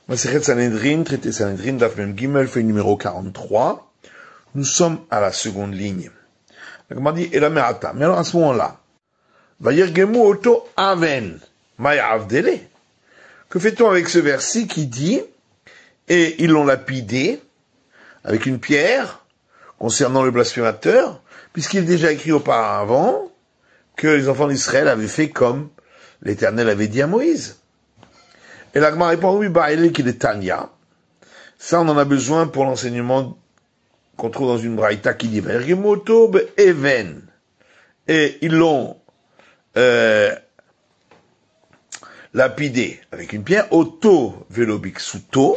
Masechet Sanhedrin, traité Sanhedrin, Daf Mem Gimel, feuille numéro 43. Nous sommes à la seconde ligne. La Gemara dit, et la Me'ata. Mais alors, à ce moment-là, Vayirgemu Oto Aven, Maya Avdele. Que fait-on avec ce verset qui dit, et ils l'ont lapidé, avec une pierre, concernant le blasphémateur, puisqu'il est déjà écrit auparavant, que les enfants d'Israël avaient fait comme l'Éternel avait dit à Moïse. Et la Gemara répond, oui, Ba'ele qui est Tanya. Ça, on en a besoin pour l'enseignement qu'on trouve dans une braïta qui dit, Vayirgemoto Even. Et ils l'ont, lapidé avec une pierre, Oto Velobik Suto,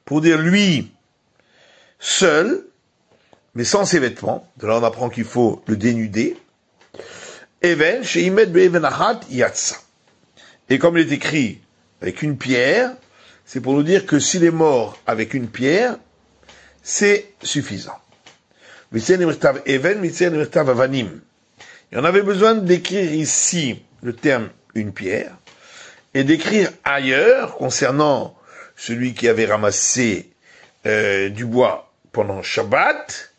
pour dire lui, seul, mais sans ses vêtements. De là, on apprend qu'il faut le dénuder. Even, chez Imed Be'even Achat Yatsa. Et comme il est écrit avec une pierre, c'est pour nous dire que s'il est mort avec une pierre, c'est suffisant. Even, Avanim. Et on avait besoin d'écrire ici le terme une pierre, et d'écrire ailleurs, concernant celui qui avait ramassé du bois pendant Shabbat,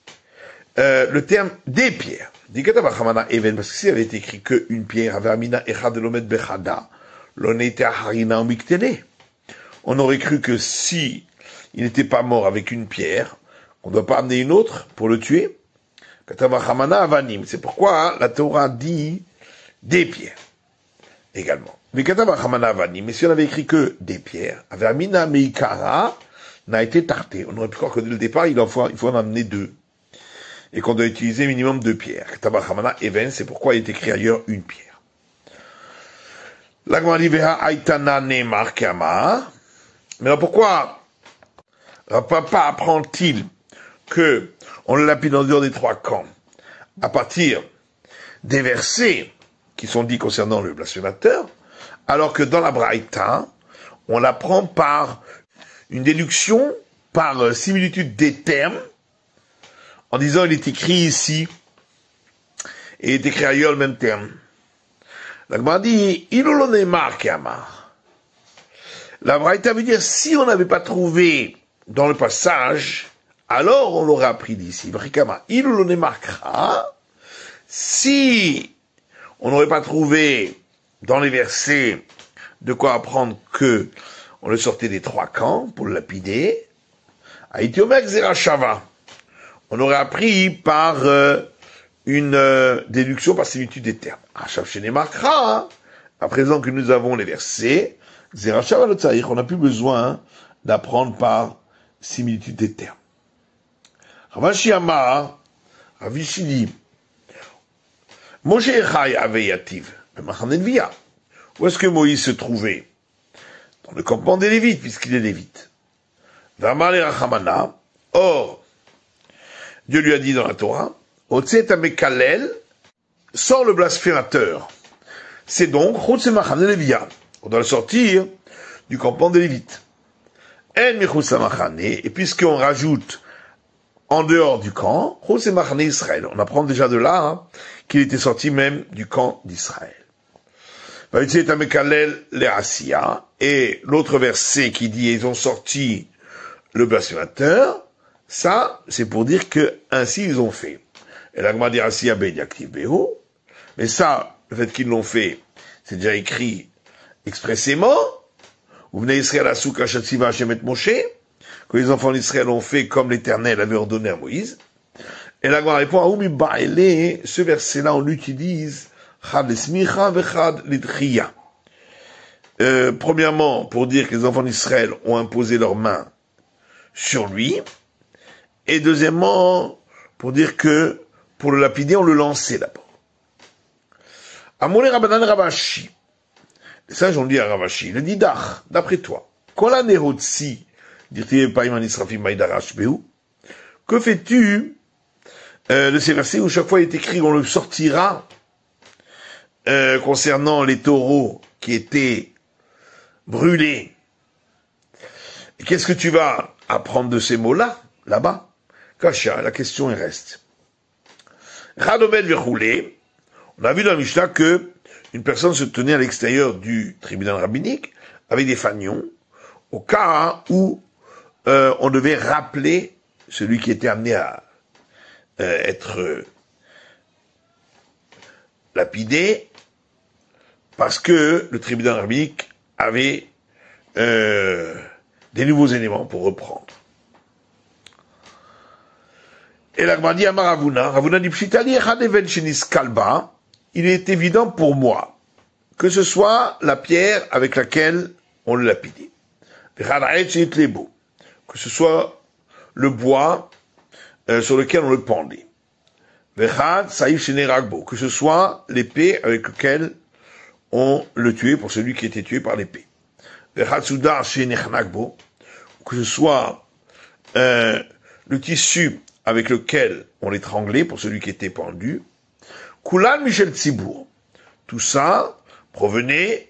le terme des pierres. Parce que s'il avait été écrit que une pierre, on aurait cru que si il n'était pas mort avec une pierre, on ne doit pas amener une autre pour le tuer. C'est pourquoi la Torah dit des pierres également. Mais si on avait écrit que des pierres, Avamina Meikara n'a été tarté. On aurait pu croire que dès le départ, il faut en amener deux. Et qu'on doit utiliser minimum deux pierres. Even, c'est pourquoi il est écrit ailleurs une pierre. Mais alors pourquoi papa apprend-il que on le lapide en dehors des trois camps à partir des versets qui sont dits concernant le blasphémateur, alors que dans la Braïta, on l'apprend par une déduction, par similitude des termes, en disant il est écrit ici, et il est écrit ailleurs le même terme. La Gemara dit, la Braïta veut dire, si on n'avait pas trouvé dans le passage, alors on l'aurait appris d'ici. Si on n'aurait pas trouvé dans les versets de quoi apprendre que on le sortait des trois camps pour le lapider, on aurait appris par une déduction par similitude des termes. À présent que nous avons les versets, on n'a plus besoin d'apprendre par similitude des termes. Ravashi Amar, Ravishi dit, Moshe Echai avait Yativ, où est-ce que Moïse se trouvait? Dans le campement des Lévites, puisqu'il est Lévite. Vamar et Rachamana, or, Dieu lui a dit dans la Torah, Otset Amekalel, sort le blasphémateur. C'est donc, on doit le sortir du campement des Lévites. Et puisqu'on rajoute en dehors du camp, Israël. On apprend déjà de là qu'il était sorti même du camp d'Israël. Et l'autre verset qui dit ils ont sorti le blasphémateur, ça c'est pour dire que ainsi ils ont fait. Et la Gemara dit Asiya ben Yaktiv Behu, mais ça, le fait qu'ils l'ont fait, c'est déjà écrit expressément. Vous venez Israël à Souk Hashatziva Hashem Moshe, que les enfants d'Israël ont fait comme l'Éternel avait ordonné à Moïse. Et la Gemara répond, Aoumi Ba'ele, ce verset-là, on l'utilise, Chad Esmicha vechad Lidchia. Premièrement, pour dire que les enfants d'Israël ont imposé leurs mains sur lui. Et deuxièmement, pour dire que, pour le lapider, on le lançait d'abord. Amole Rabbanan Ravashi. Les sages ont dit à Ravashi, le Didach, d'après toi, Kola Nerotsi, que fais-tu de ces versets où chaque fois il est écrit on le sortira concernant les taureaux qui étaient brûlés? Et qu'est-ce que tu vas apprendre de ces mots-là, là-bas? Kasha, la question il reste. Radomel verroulé, on a vu dans la Mishnah que une personne se tenait à l'extérieur du tribunal rabbinique avec des fanions au cas où on devait rappeler celui qui était amené à être lapidé, parce que le tribunal rabbinique avait des nouveaux éléments pour reprendre. Et la Gemara dit à Ravuna dit Pshitali Echadeven Shenis Kalba, il est évident pour moi que ce soit la pierre avec laquelle on le lapidait. Que ce soit le bois sur lequel on le pendait. Que ce soit l'épée avec laquelle on le tuait pour celui qui était tué par l'épée. Que ce soit le tissu avec lequel on l'étranglait pour celui qui était pendu. Kulan Michel Tzibour. Tout ça provenait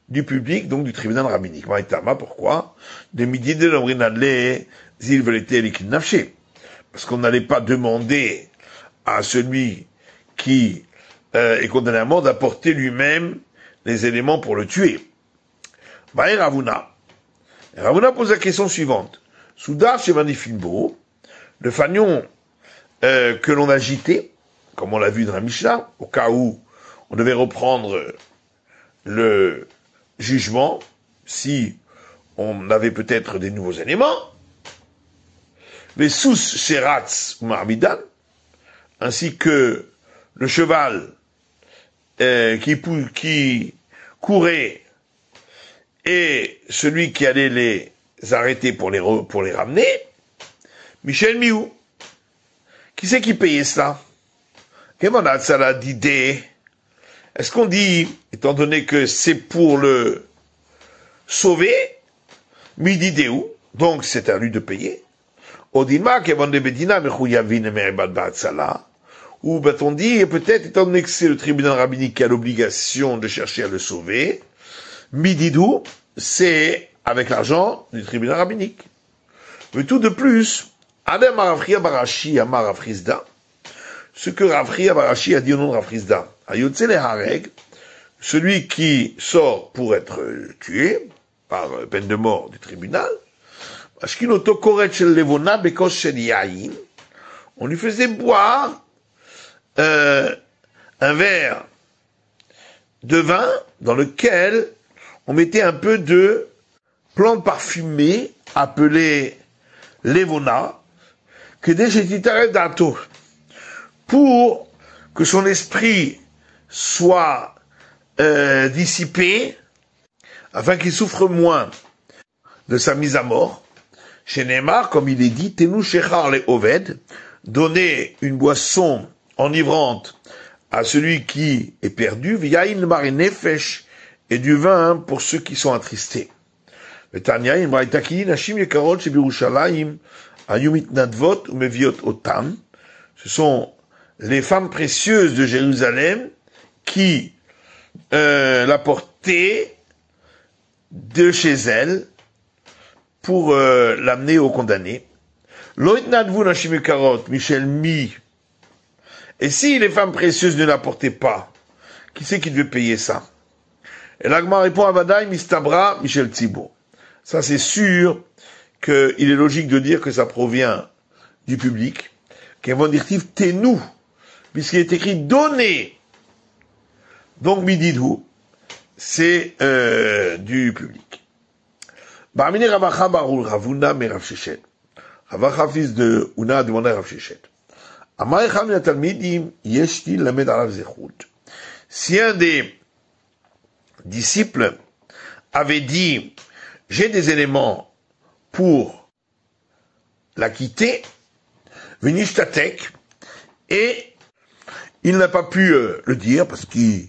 du public, donc du tribunal rabbinique. Maïtama, pourquoi? De midi de l'omrinadle, zil velete likinafché. Parce qu'on n'allait pas demander à celui qui est condamné à mort d'apporter lui-même les éléments pour le tuer. Baï Ravuna. Ravuna pose la question suivante. Soudar chez Manifimbo, le fanion que l'on agitait, comme on l'a vu dans la Mishnah, au cas où on devait reprendre le jugement, si on avait peut-être des nouveaux éléments, les sous Sheratz ou Marbidan, ainsi que le cheval qui courait et celui qui allait les arrêter pour les ramener, Michel Miou. Qui c'est qui payait cela? Qu'est-ce qu'on a de ça d'idée? Est-ce qu'on dit, étant donné que c'est pour le sauver, mididéou, donc c'est à lui de payer? Odima, ou on dit, peut-être, étant donné que c'est le tribunal rabbinique qui a l'obligation de chercher à le sauver, mididou, c'est avec l'argent du tribunal rabbinique. Mais tout de plus, Adem Rafria Barashi Amar Rafrizda, ce que Rafria Barashi a dit au nom de Rafrizda, Ayotze le Hareg, celui qui sort pour être tué par peine de mort du tribunal, on lui faisait boire un verre de vin dans lequel on mettait un peu de plante parfumée appelée levona, que pour que son esprit soit dissipé, afin qu'il souffre moins de sa mise à mort. Chez Neymar, comme il est dit, Tenu Shechar le Oved, donner une boisson enivrante à celui qui est perdu, V'yain Marinefesh, et du vin pour ceux qui sont attristés. Le Tanya, Imraïtaki, Nashim Yekarot, Shebirushalayim, Ayumit Nadvot, Umeviot Otam, ce sont les femmes précieuses de Jérusalem qui l'apportaient de chez elles pour l'amener au condamné. Loïtnadvu Nashim Yekarot, Michel Mi. Et si les femmes précieuses ne l'apportaient pas, qui c'est qui devait payer ça? Et l'Agma répond à Vadaï, Mistabra, Michel Thibault. Ça, c'est sûr qu'il est logique de dire que ça provient du public, qu'un vendirtif Tenu, puisqu'il est écrit donner. Donc, Mididhu, c'est du public. Barmine Ravacha Barul, Ravuna, mais Rav Shechet. Ravacha, fils de Una, a demandé à Rav Shechet. Si un des disciples avait dit, j'ai des éléments pour la quitter, Venishtatek, et il n'a pas pu le dire parce qu'il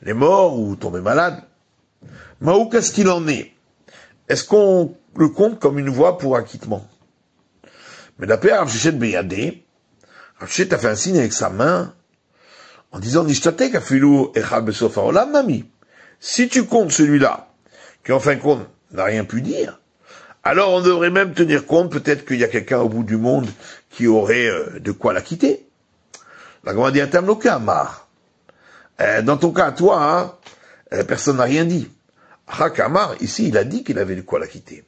est mort ou tombé malade. Maou, qu'est-ce qu'il en est? Est-ce qu'on le compte comme une voie pour acquittement? Mais d'après Rav Shechet Beyadé, Rav Shechet a fait un signe avec sa main en disant Nishtatek afilu echad besof haolam nami. Si tu comptes celui-là, qui en fin de compte n'a rien pu dire, alors on devrait même tenir compte, peut-être qu'il y a quelqu'un au bout du monde qui aurait de quoi la quitter. La Gemara dit Atamloka Amar. Dans ton cas, toi, personne n'a rien dit. Hak Amar, ici, il a dit qu'il avait de quoi la quitter.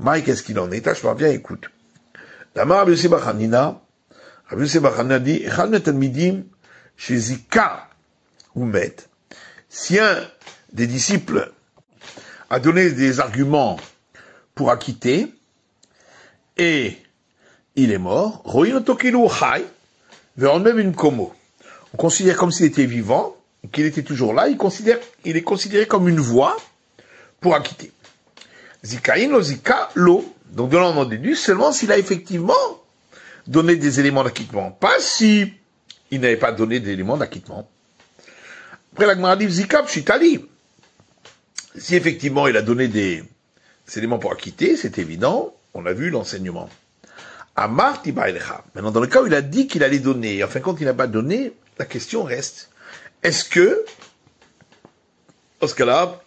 Mike, qu'est-ce qu'il en est? Tâche-moi bien, écoute. D'abord, Rabbi Yossi bar Hanina dit, Echad metalmidim chez Zika ou Met. Si un des disciples a donné des arguments pour acquitter, et il est mort, on considère comme s'il était vivant, qu'il était toujours là, il est considéré comme une voie pour acquitter. Zikaïn lo zika lo. Donc de là on en déduit seulement s'il a effectivement donné des éléments d'acquittement. Pas si il n'avait pas donné d'éléments d'acquittement. Après la Gemara dit zika pshitali. Si effectivement il a donné des éléments pour acquitter, c'est évident, on a vu l'enseignement. Amar tibaïlecha. Maintenant dans le cas où il a dit qu'il allait donner, et en fin de compte il n'a pas donné, la question reste, est-ce que, dans ce cas-là,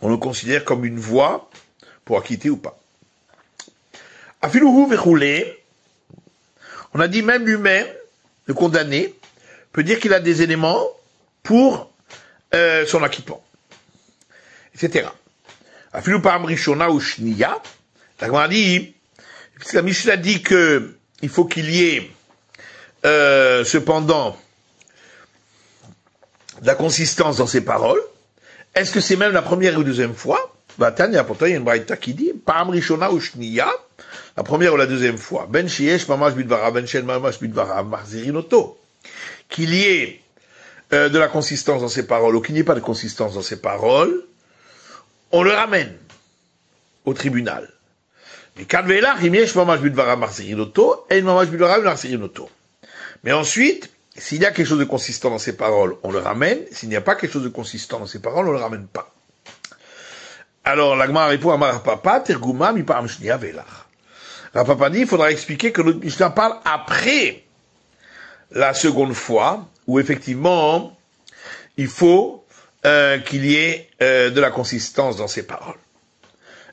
on le considère comme une voie pour acquitter ou pas? Afiluhu vechoulé, on a dit même l'humain, le condamné, peut dire qu'il a des éléments pour son acquittement, etc. Afilu par Rishona ou Shniya, la Gemara dit, puisque la Mishnah dit que il faut qu'il y ait cependant de la consistance dans ses paroles, est-ce que c'est même la première ou deuxième fois? Pourtant il y a une braïta qui dit, Pa'am Rishona ou Shniya, la première ou la deuxième fois, Ben Shiesh Mamash Bidvara, Ben Shen Mamash Bidvara, Marzirinoto, qu'il y ait de la consistance dans ses paroles, ou qu'il n'y ait pas de consistance dans ses paroles, on le ramène au tribunal. Mais ensuite, s'il y a quelque chose de consistant dans ses paroles, on le ramène. S'il n'y a pas quelque chose de consistant dans ses paroles, on le ramène pas. Alors, la Gemara répond à Marapapa, Tergouma, Miparam Shnia Velach. Rapapa dit, il faudra expliquer que notre Mishnah parle après la seconde fois, où effectivement, il faut qu'il y ait de la consistance dans ses paroles.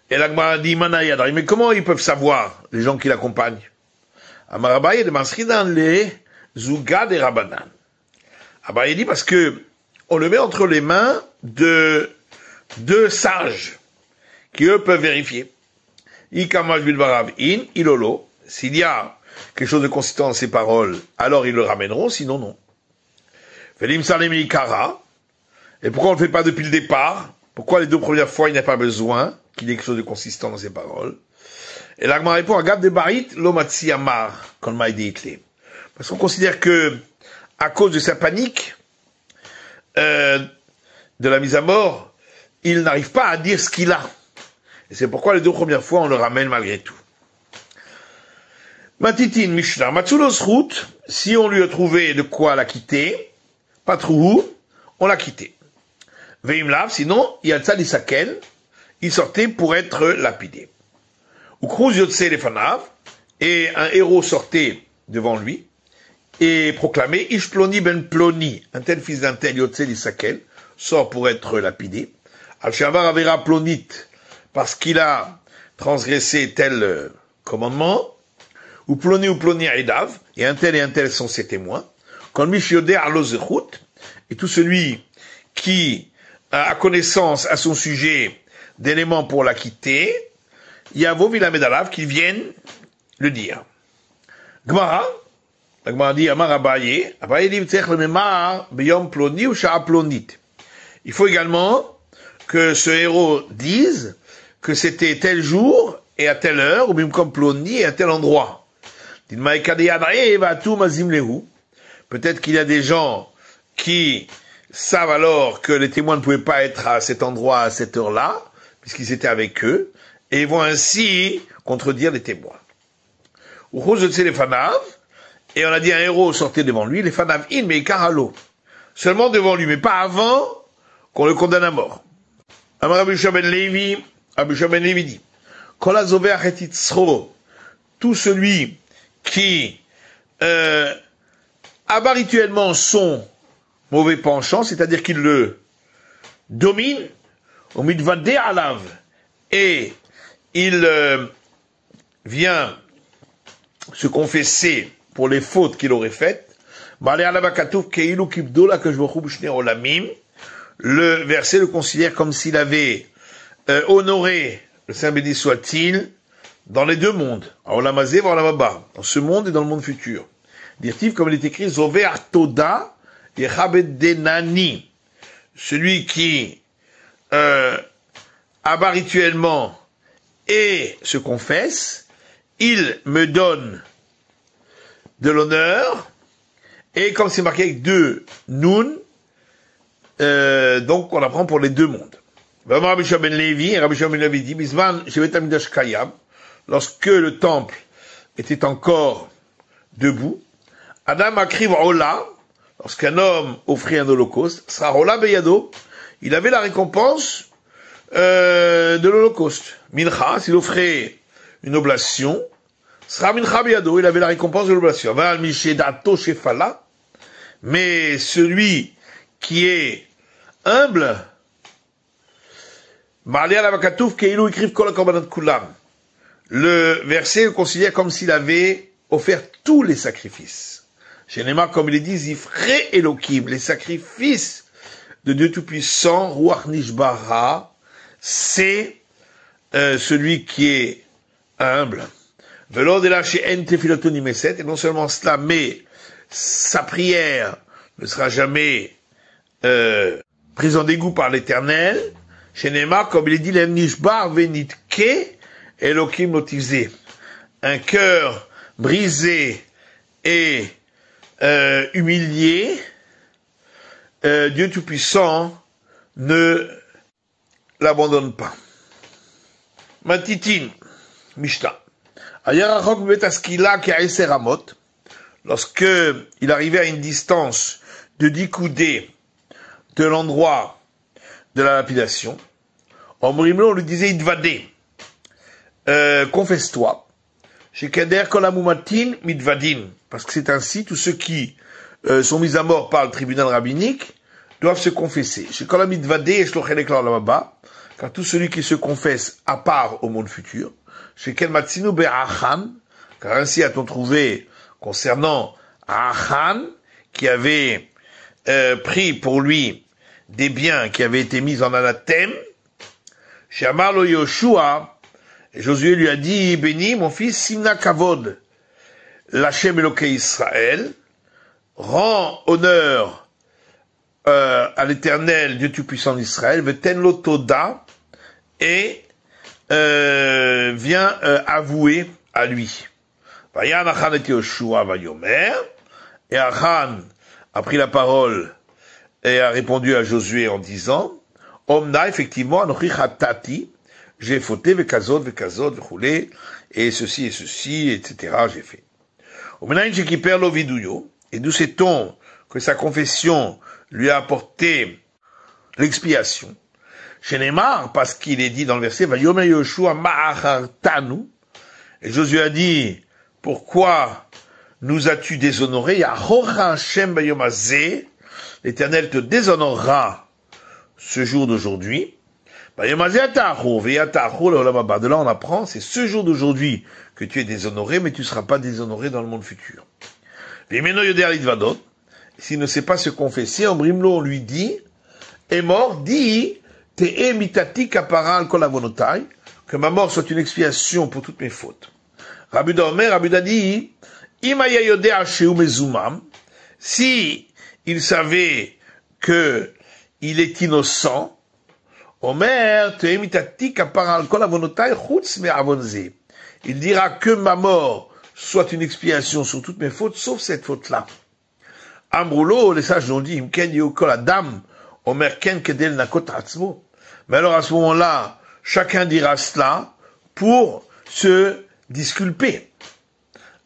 Et la Gemara dit, Manayadari, mais comment ils peuvent savoir, les gens qui l'accompagnent? Amarabaye de Masri dans les Zouga des Rabanan. Abaye dit parce que on le met entre les mains de deux sages, qui eux peuvent vérifier. Ikamash bilvarav in, ilolo. S'il y a quelque chose de consistant dans ses paroles, alors ils le ramèneront, sinon non. Felim salem ikara. Et pourquoi on ne le fait pas depuis le départ? Pourquoi les deux premières fois il n'y a pas besoin qu'il y ait quelque chose de consistant dans ses paroles? Et là, Gemara répond à Gab de Barit, l'omatsi amar, kon maïdi itle. Parce qu'on considère que, à cause de sa panique, de la mise à mort, il n'arrive pas à dire ce qu'il a. Et c'est pourquoi les deux premières fois, on le ramène malgré tout. Matitin Mishnah, Matsulos route, si on lui a trouvé de quoi la quitter, Patrouhou, on l'a quitté. Veimlav, sinon, Yatsa Lisakel, il sortait pour être lapidé. Ou Krouz Yotse Lefanav, et un héros sortait devant lui, et proclamait Ish Ploni ben Ploni, un tel fils d'un tel Yotse Lisakel, sort pour être lapidé. Al-Shavar Avera Plonit, parce qu'il a transgressé tel commandement, ou Ploni Edav, et un tel sont ses témoins, quand Mishiode Arlozechut, et tout celui qui a connaissance à son sujet d'éléments pour l'acquitter, Yavo Vilamedalav, qu'ils viennent le dire. Gemara, la Gemara dit Amar Abaye dit Tzech le Memar Beyom Ploni ou Sha'a Plonit. Il faut également que ce héros dise que c'était tel jour et à telle heure, ou même comme Ploni et à tel endroit. Peut-être qu'il y a des gens qui savent alors que les témoins ne pouvaient pas être à cet endroit à cette heure-là, puisqu'ils étaient avec eux, et ils vont ainsi contredire les témoins. Et on a dit un héros sortait devant lui, les fanav in, mais karalo. Seulement devant lui, mais pas avant qu'on le condamne à mort. Amar Rabbi Ben Levi dit, tout celui qui abat rituellement son mauvais penchant, c'est-à-dire qu'il le domine, au mitvade alav, et il vient se confesser pour les fautes qu'il aurait faites, le verset le considère comme s'il avait honoré, le Saint béni soit-il, dans les deux mondes, en Olamazé et en Olamaba, dans ce monde et dans le monde futur. Dirtiv, comme il est écrit, Zové Artoda Denani, celui qui abat rituellement et se confesse, il me donne de l'honneur, et comme c'est marqué avec deux nun, donc on apprend pour les deux mondes. Rabbi Shimon ben Levi dit, Bisman Shevet Hamikdash Kayam, lorsque le temple était encore debout, Adam akriv ola, lorsqu'un homme offrit un holocauste, sera ola beyado, il avait la récompense de l'holocauste. Mincha, s'il offrait une oblation, sera mincha beyado, il avait la récompense de l'oblation. Val mishedato shefala, mais celui qui est humble, Marlé ala vakatouf keilu ikriv kol hakorbanot kulam. Le verset le considère comme s'il avait offert tous les sacrifices. Chez Neymar, comme il est dit, Zifre Elohim, les sacrifices de Dieu Tout-Puissant, Ruach Nishbara, c'est celui qui est humble. Velo de la chez En Tefiloto Nimeset, et non seulement cela, mais sa prière ne sera jamais prise en dégoût par l'Éternel. Chez Neymar, comme il est dit, L'Em Nishbar Venitke Elohim Notivzé. Un cœur brisé et humilié, Dieu Tout-Puissant ne l'abandonne pas. Matitin, Mishnah. Ayarachok betaskila ki aeser amot, lorsque il arrivait à une distance de 10 coudées de l'endroit de la lapidation, on lui disait idvadé, confesse-toi. Chez Kader Kolamumatin Mitvadin, parce que c'est ainsi, tous ceux qui sont mis à mort par le tribunal rabbinique doivent se confesser. Chez Kolamitvadé et Shlochelek Lamaba, car tout celui qui se confesse à part au monde futur. Chez Kelmatsinu Be'achan, car ainsi a-t-on trouvé concernant Achan, qui avait pris pour lui des biens qui avaient été mis en anathème. Chez Amarlo Yoshua, et Josué lui a dit, béni mon fils, Simna Kavod, l'Hachem Elokei Israël, rend honneur à l'Éternel, Dieu Tout-Puissant d'Israël, Veten lo Toda, et vient avouer à lui. Vayan Achan et Yoshua Vayomer, et Achan a pris la parole et a répondu à Josué en disant, Omna, effectivement, Anochi Chatati, j'ai fauté, vekazot, vechulé, et ceci, etc., j'ai fait. Et d'où sait-on que sa confession lui a apporté l'expiation? Chez Neymar, parce qu'il est dit dans le verset, Vayomer Yoshua ma'achartanu, et Josué a dit, pourquoi nous as-tu déshonoré? Yahocha Hashem bayomazé, l'Éternel te déshonorera ce jour d'aujourd'hui. De là on apprend, c'est ce jour d'aujourd'hui que tu es déshonoré, mais tu ne seras pas déshonoré dans le monde futur. S'il ne sait pas se confesser, en Brimlo on lui dit, est mort, dis, que ma mort soit une expiation pour toutes mes fautes. Rabuda dit, si il savait que il est innocent, Omer, il dira que ma mort soit une expiation sur toutes mes fautes, sauf cette faute-là. Ambroulo, les sages ont dit, mais alors à ce moment-là, chacun dira cela pour se disculper.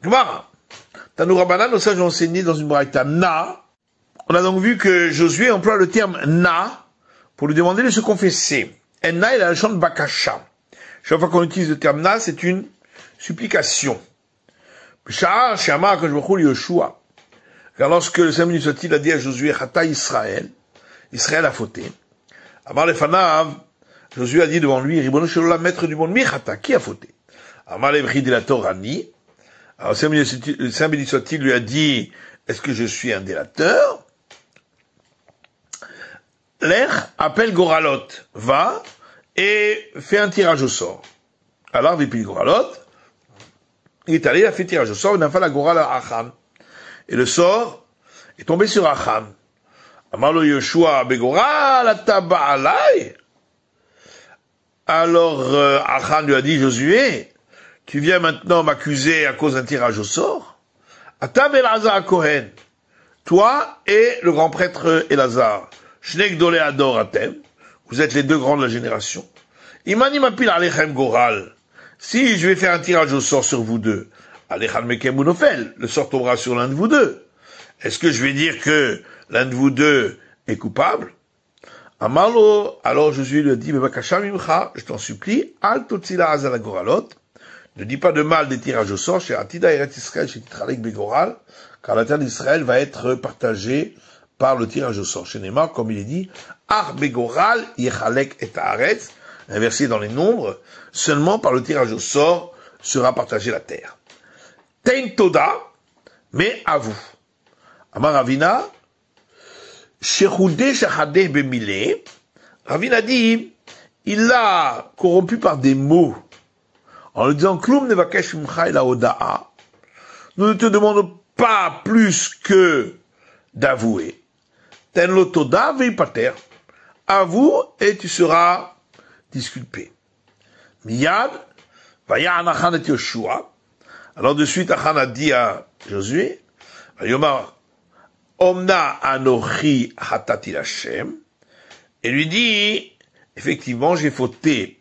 Gemara, Tanourabanan, nos sages ont enseigné dans une braïta na. On a donc vu que Josué emploie le terme na pour lui demander de se confesser. Na, il a le chant de bakasha. Chaque fois qu'on utilise le terme na, c'est une supplication. Car lorsque le Saint béni soit-il a dit à Josué, Chata Israël, Israël a fauté. Amar lefanav, Josué a dit devant lui, Ribono Shalom, maître du monde, mi Chata, qui a fauté? Amar levri de la Torani. Alors le Saint béni soit-il lui a dit, est-ce que je suis un délateur? L'air appelle Goralot, va et fait un tirage au sort. Alors, Vipil Goralot, Il est allé, il a fait tirage au sort, il a fait la Goral à Achan. Et le sort est tombé sur Achan. Amalo Yoshua Begoral Ataba'alai. Alors, Achan lui a dit, Josué, tu viens maintenant m'accuser à cause d'un tirage au sort? Atab Elazar Kohen. Toi et le grand prêtre Elazar. Shnek Dole Ador Atem. Vous êtes les deux grands de la génération. Imani Mapil Alechem Goral. Si je vais faire un tirage au sort sur vous deux, Alechan Mekem Unofel, le sort tombera sur l'un de vous deux. Est-ce que je vais dire que l'un de vous deux est coupable? Amalo, alors Jésus lui a dit, je t'en supplie, al totzila azal goralot, ne dis pas de mal des tirages au sort, chez Atida Eret Israël, chez Titralek Begoral, car la terre d'Israël va être partagée par le tirage au sort. Chez Neymar, comme il est dit, Ar Begoral, Yechalek et Haaretz, inversé dans les nombres, seulement par le tirage au sort sera partagée la terre. Tein Toda, mais à vous. Amar Ravina, Shechoudé Shachadeh Bemile, Ravina dit, il l'a corrompu par des mots, en lui disant, Kloum nevakesh mcha ela oda'a. Nous ne te demandons pas plus que d'avouer. Ten lo toda veipater. Avoue et tu seras disculpé. Miyad, vaya Achan et Yoshua. Alors de suite, Achan a dit à Josué, Yomar, Omna anochi hatati Hashem, et lui dit, effectivement, j'ai fauté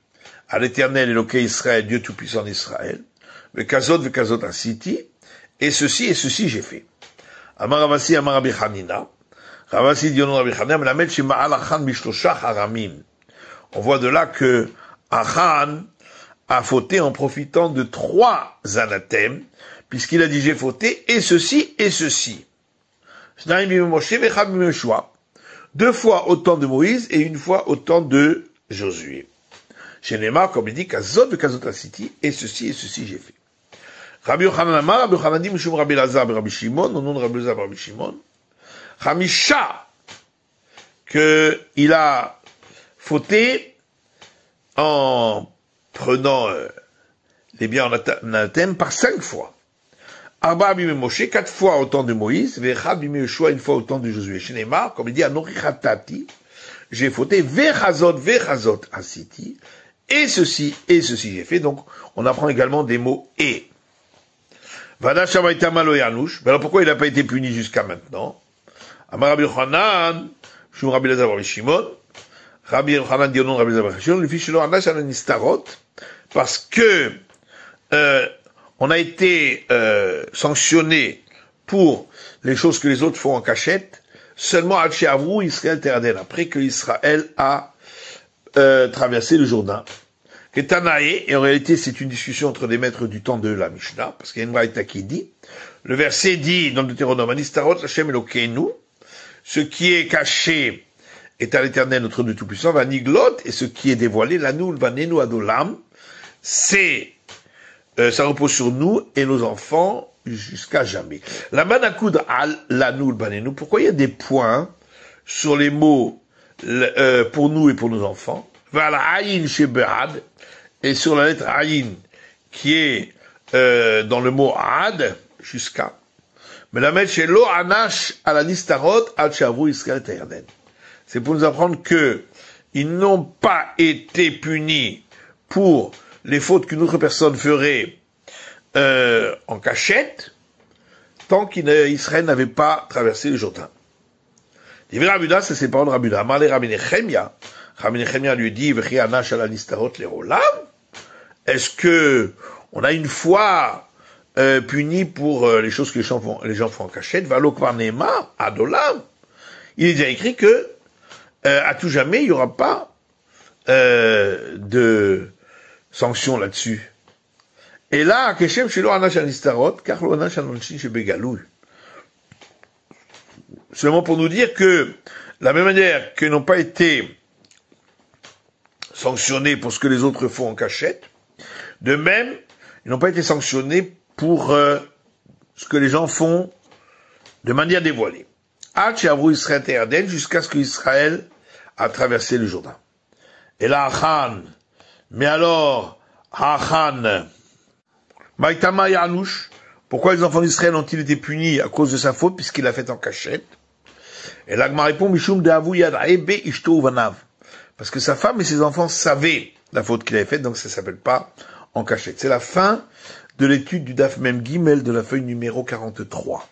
à l'Éternel Éloqué Israël, Dieu Tout-Puissant d'Israël, le kazot asiti, et ceci j'ai fait. Amar Ravasi, Amar Rabbi Hanina, Ravasi dit au nom de Rabbi Hanina, Melamed Shema'al Achan Mishlosha Haramim. On voit de là que Achan a fauté en profitant de 3 anathèmes, puisqu'il a dit j'ai fauté, et ceci, et ceci. 2 fois autant de Moïse et 1 fois autant de Josué. Chez Neymar, comme il dit, Kazot Asiti, et ceci j'ai fait. Rabbi Yochanan Amar, Rabbi Yochanan dit, Mishum Rabbi Lazar, Rabbi Shimon, au nom de Rabbi Lazar, Rabbi Shimon, Hamisha, que il a fauté en prenant les biens en anathème par 5 fois. Arba bimé Moshe, 4 fois autant de Moïse, Vecha bimé Yoshua, 1 fois autant de Josué. Chez Neymar, comme il dit, Anochi Chatati, j'ai fauté, Vechazot Asiti, et ceci j'ai fait. Donc, on apprend également des mots et. Vada Shamaita Malo Yanouch. Mais alors pourquoi il n'a pas été puni jusqu'à maintenant? Amar Rabbi Yochanan, Shum Rabbi Lazar Rabbi Shimon, Rabbi Yochanan dit au nom de Rabbi Lazar Rabbi Shimon, le fils Shelo Anash Ala Nistarot, parce que, on a été sanctionné pour les choses que les autres font en cachette, seulement à Tchéavrou, Israël Terradel, après que Israël a traversé le Jourdain. Ketanae, et en réalité c'est une discussion entre des maîtres du temps de la Mishnah, parce qu'il y a une braïta qui dit, le verset dit dans le Deutéronome, Anistarot Hashem Elokeinu, ce qui est caché est à l'Éternel notre Dieu Tout-Puissant, va niglot, et ce qui est dévoilé, l'anoul va nenu adolam, c'est ça repose sur nous et nos enfants jusqu'à jamais. La manakoud al lanoul banenu. Pourquoi il y a des points sur les mots pour nous et pour nos enfants? Val ayin shebead, et sur la lettre ayin qui est dans le mot ad jusqu'à. Mais la mettre chez lo anash ala nistarot al shavu Israël Terden. C'est pour nous apprendre que ils n'ont pas été punis pour les fautes qu'une autre personne ferait en cachette, tant qu'Israël n'avait pas traversé le Jourdain. Il dit Rabuda, c'est ses paroles Rabuda. Amalé Rabbi Nechemia. Rabbi Nechemia lui dit, V'chi anash ala nistarot lerolam. Est-ce que on a une fois puni pour les choses que les gens font en cachette? Valo kvar neema adolam. Il est déjà écrit que à tout jamais, il n'y aura pas de sanction là-dessus. Et là, Keshem Shelo Anash Anistarot, car lo Anash Anonchin Shebegalou. Seulement pour nous dire que, la même manière qu'ils n'ont pas été sanctionnés pour ce que les autres font en cachette, de même, ils n'ont pas été sanctionnés pour ce que les gens font de manière dévoilée. Ad She'avru Israël Terden, jusqu'à ce qu'Israël a traversé le Jourdain. Et là, Achan, mais alors, Achan, Maïtama Yanouch, pourquoi les enfants d'Israël ont-ils été punis à cause de sa faute, puisqu'il l'a fait en cachette? Et l'Agma répond, Mishum de Avu Yad'ebe Ishto Vanav. Parce que sa femme et ses enfants savaient la faute qu'il avait faite, donc ça s'appelle pas en cachette. C'est la fin de l'étude du Daf Mem Gimel de la feuille numéro 43.